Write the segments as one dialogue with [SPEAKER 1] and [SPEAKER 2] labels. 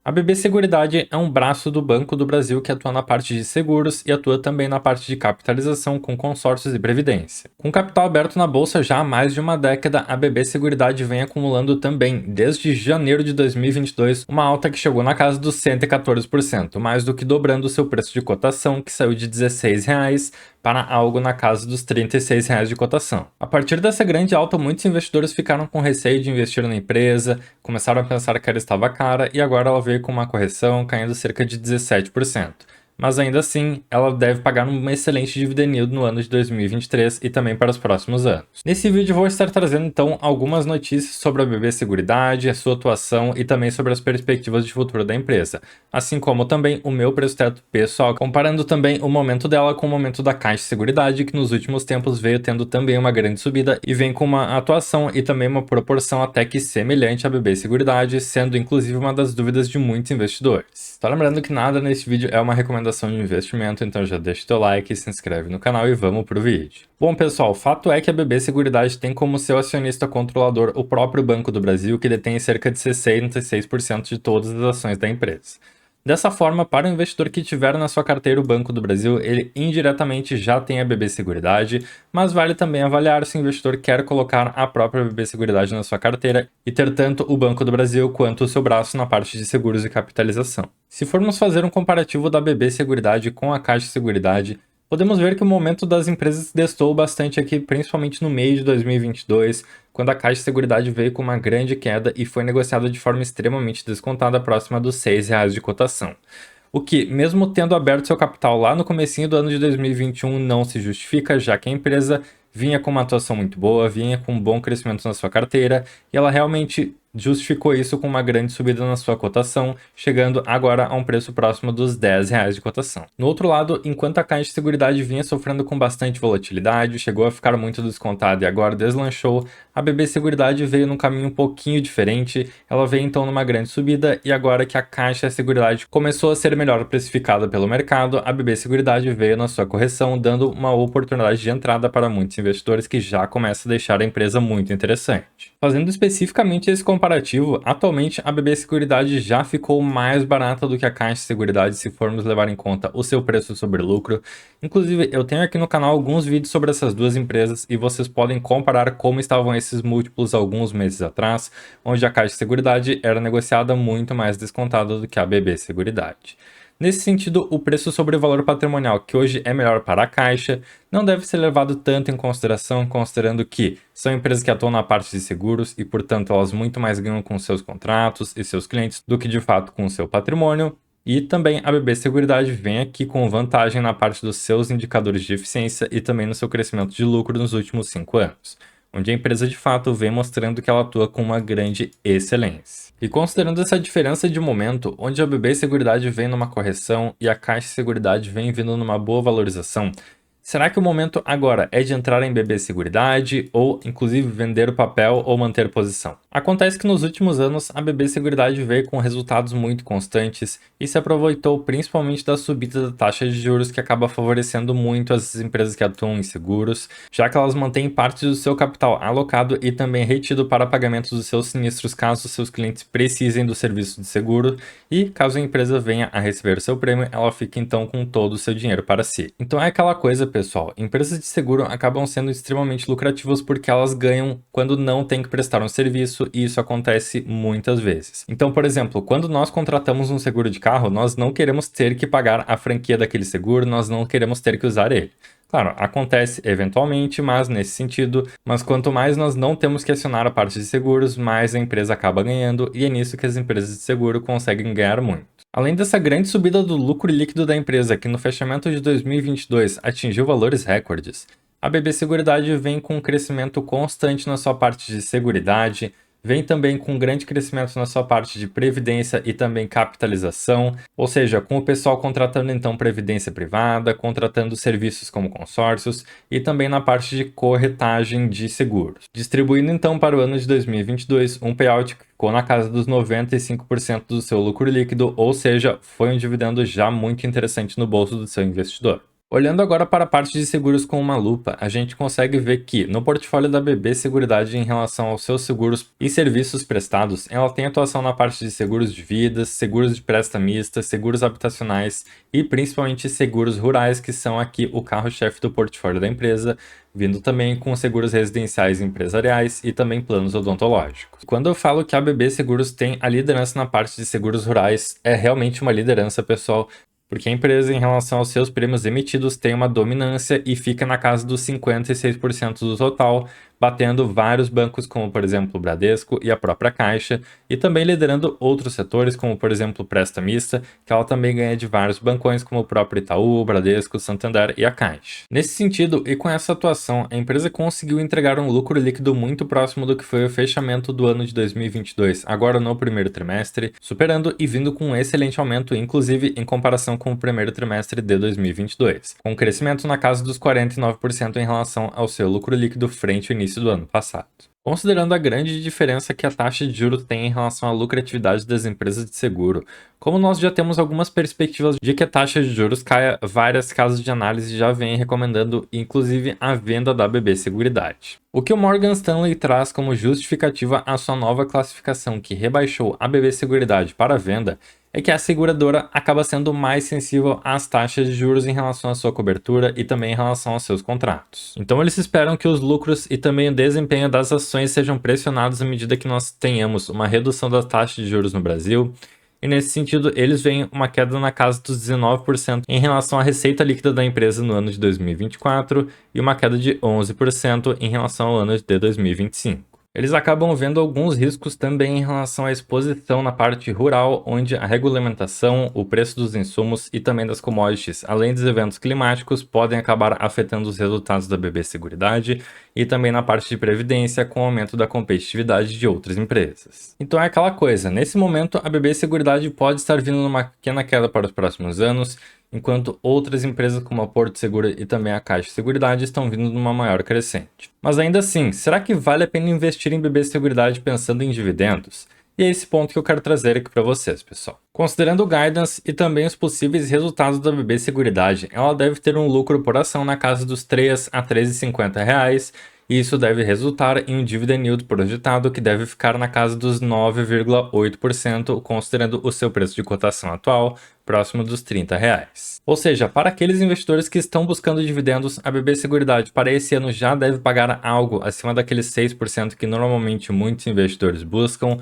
[SPEAKER 1] A BB Seguridade é um braço do Banco do Brasil que atua na parte de seguros e atua também na parte de capitalização com consórcios e previdência. Com capital aberto na bolsa já há mais de uma década, a BB Seguridade vem acumulando também, desde janeiro de 2022, uma alta que chegou na casa dos 114%, mais do que dobrando o seu preço de cotação, que saiu de R$ 16 para algo na casa dos R$ 36 de cotação. A partir dessa grande alta, muitos investidores ficaram com receio de investir na empresa, começaram a pensar que ela estava cara e agora ela veio com uma correção caindo cerca de 17%. Mas ainda assim, ela deve pagar um excelente dividend yield no ano de 2023 e também para os próximos anos. Nesse vídeo vou estar trazendo então algumas notícias sobre a BB Seguridade, a sua atuação e também sobre as perspectivas de futuro da empresa, assim como também o meu preço teto pessoal, comparando também o momento dela com o momento da Caixa Seguridade, que nos últimos tempos veio tendo também uma grande subida e vem com uma atuação e também uma proporção até que semelhante à BB Seguridade, sendo inclusive uma das dúvidas de muitos investidores. Só lembrando que nada neste vídeo é uma recomendação de investimento, então já deixa o teu like, se inscreve no canal e vamos pro vídeo. Bom pessoal, fato é que a BB Seguridade tem como seu acionista controlador o próprio Banco do Brasil, que detém cerca de 66% de todas as ações da empresa. Dessa forma, para o investidor que tiver na sua carteira o Banco do Brasil, ele indiretamente já tem a BB Seguridade, mas vale também avaliar se o investidor quer colocar a própria BB Seguridade na sua carteira e ter tanto o Banco do Brasil quanto o seu braço na parte de seguros e capitalização. Se formos fazer um comparativo da BB Seguridade com a Caixa Seguridade, podemos ver que o momento das empresas destou bastante aqui, principalmente no meio de 2022, quando a Caixa Seguridade veio com uma grande queda e foi negociada de forma extremamente descontada, próxima dos R$ 6 de cotação. O que, mesmo tendo aberto seu capital lá no comecinho do ano de 2021, não se justifica, já que a empresa vinha com uma atuação muito boa, vinha com um bom crescimento na sua carteira, e ela realmente justificou isso com uma grande subida na sua cotação, chegando agora a um preço próximo dos R$ 10 de cotação. No outro lado, enquanto a Caixa de Seguridade vinha sofrendo com bastante volatilidade, chegou a ficar muito descontada e agora deslanchou, a BB Seguridade veio num caminho um pouquinho diferente, ela veio então numa grande subida e agora que a Caixa de Seguridade começou a ser melhor precificada pelo mercado, a BB Seguridade veio na sua correção, dando uma oportunidade de entrada para muitos investidores que já começa a deixar a empresa muito interessante. Fazendo especificamente esse comparativo, atualmente a BB Seguridade já ficou mais barata do que a Caixa de Seguridade se formos levar em conta o seu preço sobre lucro. Inclusive, eu tenho aqui no canal alguns vídeos sobre essas duas empresas e vocês podem comparar como estavam esses múltiplos alguns meses atrás, onde a Caixa de Seguridade era negociada muito mais descontada do que a BB Seguridade. Nesse sentido, o preço sobre o valor patrimonial, que hoje é melhor para a Caixa, não deve ser levado tanto em consideração, considerando que são empresas que atuam na parte de seguros e, portanto, elas muito mais ganham com seus contratos e seus clientes do que de fato com o seu patrimônio. E também a BB Seguridade vem aqui com vantagem na parte dos seus indicadores de eficiência e também no seu crescimento de lucro nos últimos 5 anos, onde a empresa de fato vem mostrando que ela atua com uma grande excelência. E considerando essa diferença de momento, onde a BB Seguridade vem numa correção e a Caixa Seguridade vem vindo numa boa valorização, será que o momento agora é de entrar em BB Seguridade ou, inclusive, vender o papel ou manter posição? Acontece que nos últimos anos a BB Seguridade veio com resultados muito constantes e se aproveitou principalmente da subida da taxa de juros, que acaba favorecendo muito as empresas que atuam em seguros, já que elas mantêm parte do seu capital alocado e também retido para pagamentos dos seus sinistros caso seus clientes precisem do serviço de seguro e caso a empresa venha a receber o seu prêmio, ela fica então com todo o seu dinheiro para si. Então é aquela coisa, pessoal, empresas de seguro acabam sendo extremamente lucrativas porque elas ganham quando não tem que prestar um serviço e isso acontece muitas vezes. Então, por exemplo, quando nós contratamos um seguro de carro, nós não queremos ter que pagar a franquia daquele seguro, nós não queremos ter que usar ele. Claro, acontece eventualmente, mas nesse sentido, mas quanto mais nós não temos que acionar a parte de seguros, mais a empresa acaba ganhando e é nisso que as empresas de seguro conseguem ganhar muito. Além dessa grande subida do lucro líquido da empresa, que no fechamento de 2022 atingiu valores recordes, a BB Seguridade vem com um crescimento constante na sua parte de seguridade, vem também com um grande crescimento na sua parte de previdência e também capitalização, ou seja, com o pessoal contratando então previdência privada, contratando serviços como consórcios e também na parte de corretagem de seguros. Distribuindo então para o ano de 2022 um payout que ficou na casa dos 95% do seu lucro líquido, ou seja, foi um dividendo já muito interessante no bolso do seu investidor. Olhando agora para a parte de seguros com uma lupa, a gente consegue ver que, no portfólio da BB Seguridade em relação aos seus seguros e serviços prestados, ela tem atuação na parte de seguros de vidas, seguros de prestamista, seguros habitacionais e principalmente seguros rurais, que são aqui o carro-chefe do portfólio da empresa, vindo também com seguros residenciais e empresariais e também planos odontológicos. Quando eu falo que a BB Seguros tem a liderança na parte de seguros rurais, é realmente uma liderança, pessoal, porque a empresa, em relação aos seus prêmios emitidos, tem uma dominância e fica na casa dos 56% do total, batendo vários bancos como, por exemplo, o Bradesco e a própria Caixa, e também liderando outros setores, como, por exemplo, o prestamista, que ela também ganha de vários bancões, como o próprio Itaú, o Bradesco, o Santander e a Caixa. Nesse sentido, e com essa atuação, a empresa conseguiu entregar um lucro líquido muito próximo do que foi o fechamento do ano de 2022, agora no primeiro trimestre, superando e vindo com um excelente aumento, inclusive em comparação com o primeiro trimestre de 2022, com um crescimento na casa dos 49% em relação ao seu lucro líquido frente ao início do ano passado. Considerando a grande diferença que a taxa de juros tem em relação à lucratividade das empresas de seguro, como nós já temos algumas perspectivas de que a taxa de juros caia, várias casas de análise já vêm recomendando inclusive a venda da BB Seguridade. O que o Morgan Stanley traz como justificativa à sua nova classificação que rebaixou a BB Seguridade para venda é que a seguradora acaba sendo mais sensível às taxas de juros em relação à sua cobertura e também em relação aos seus contratos. Então eles esperam que os lucros e também o desempenho das ações sejam pressionados à medida que nós tenhamos uma redução da taxa de juros no Brasil, e nesse sentido eles veem uma queda na casa dos 19% em relação à receita líquida da empresa no ano de 2024 e uma queda de 11% em relação ao ano de 2025. Eles acabam vendo alguns riscos também em relação à exposição na parte rural, onde a regulamentação, o preço dos insumos e também das commodities, além dos eventos climáticos, podem acabar afetando os resultados da BB Seguridade e também na parte de previdência, com o aumento da competitividade de outras empresas. Então é aquela coisa, nesse momento a BB Seguridade pode estar vindo numa pequena queda para os próximos anos, enquanto outras empresas como a Porto Seguro e também a Caixa Seguridade estão vindo numa maior crescente. Mas ainda assim, será que vale a pena investir em BB Seguridade pensando em dividendos? E é esse ponto que eu quero trazer aqui para vocês, pessoal. Considerando o guidance e também os possíveis resultados da BB Seguridade, ela deve ter um lucro por ação na casa dos 3 a R$ 13,50, e isso deve resultar em um dividend yield projetado que deve ficar na casa dos 9,8%, considerando o seu preço de cotação atual, próximo dos R$ 30. Ou seja, para aqueles investidores que estão buscando dividendos, a BB Seguridade para esse ano já deve pagar algo acima daqueles 6% que normalmente muitos investidores buscam,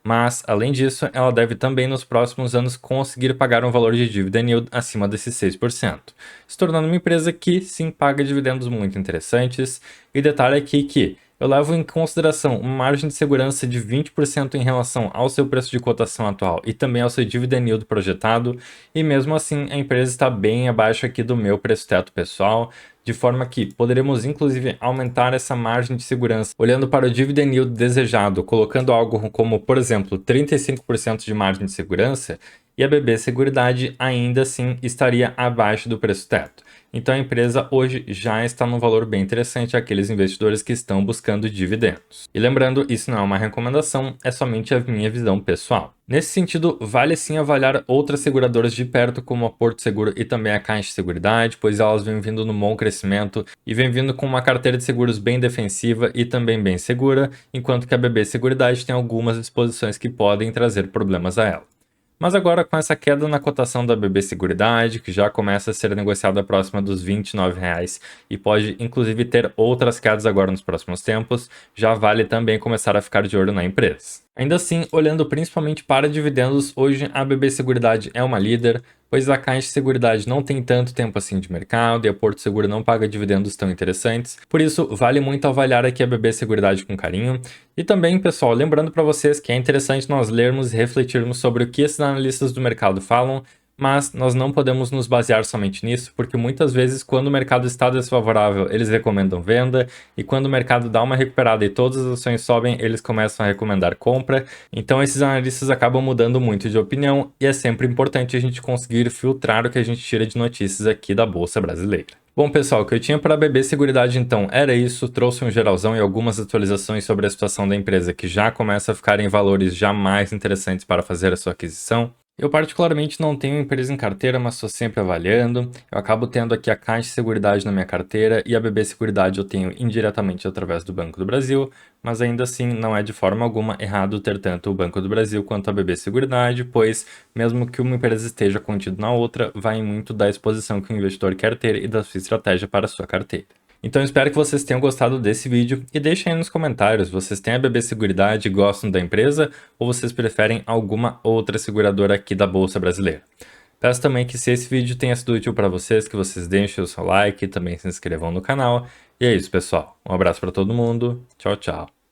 [SPEAKER 1] mas, além disso, ela deve também nos próximos anos conseguir pagar um valor de dividend yield acima desses 6%, se tornando uma empresa que sim paga dividendos muito interessantes. E detalhe aqui que eu levo em consideração uma margem de segurança de 20% em relação ao seu preço de cotação atual e também ao seu dividend yield projetado, e mesmo assim a empresa está bem abaixo aqui do meu preço teto pessoal, de forma que poderemos inclusive aumentar essa margem de segurança olhando para o dividend yield desejado, colocando algo como, por exemplo, 35% de margem de segurança, e a BB Seguridade ainda assim estaria abaixo do preço teto. Então a empresa hoje já está num valor bem interessante àqueles investidores que estão buscando dividendos. E lembrando, isso não é uma recomendação, é somente a minha visão pessoal. Nesse sentido, vale sim avaliar outras seguradoras de perto, como a Porto Seguro e também a Caixa Seguridade, pois elas vêm vindo num bom crescimento e vêm vindo com uma carteira de seguros bem defensiva e também bem segura, enquanto que a BB Seguridade tem algumas exposições que podem trazer problemas a ela. Mas agora, com essa queda na cotação da BB Seguridade, que já começa a ser negociada próxima dos R$ 29 e pode inclusive ter outras quedas agora nos próximos tempos, já vale também começar a ficar de olho na empresa. Ainda assim, olhando principalmente para dividendos, hoje a BB Seguridade é uma líder, pois a Caixa Seguridade não tem tanto tempo assim de mercado e a Porto Seguro não paga dividendos tão interessantes, por isso vale muito avaliar aqui a BB Seguridade com carinho. E também, pessoal, lembrando para vocês que é interessante nós lermos e refletirmos sobre o que esses analistas do mercado falam, mas nós não podemos nos basear somente nisso, porque muitas vezes quando o mercado está desfavorável, eles recomendam venda, e quando o mercado dá uma recuperada e todas as ações sobem, eles começam a recomendar compra. Então esses analistas acabam mudando muito de opinião, e é sempre importante a gente conseguir filtrar o que a gente tira de notícias aqui da Bolsa Brasileira. Bom, pessoal, o que eu tinha para a BB Seguridade então era isso, trouxe um geralzão e algumas atualizações sobre a situação da empresa que já começa a ficar em valores já mais interessantes para fazer a sua aquisição. Eu particularmente não tenho empresa em carteira, mas estou sempre avaliando. Eu acabo tendo aqui a Caixa de Seguridade na minha carteira e a BB Seguridade eu tenho indiretamente através do Banco do Brasil, mas ainda assim não é de forma alguma errado ter tanto o Banco do Brasil quanto a BB Seguridade, pois mesmo que uma empresa esteja contida na outra, vai muito da exposição que o investidor quer ter e da sua estratégia para a sua carteira. Então espero que vocês tenham gostado desse vídeo e deixem aí nos comentários, vocês têm a BB Seguridade e gostam da empresa ou vocês preferem alguma outra seguradora aqui da Bolsa Brasileira? Peço também que se esse vídeo tenha sido útil para vocês, que vocês deixem o seu like e também se inscrevam no canal. E é isso, pessoal. Um abraço para todo mundo. Tchau, tchau.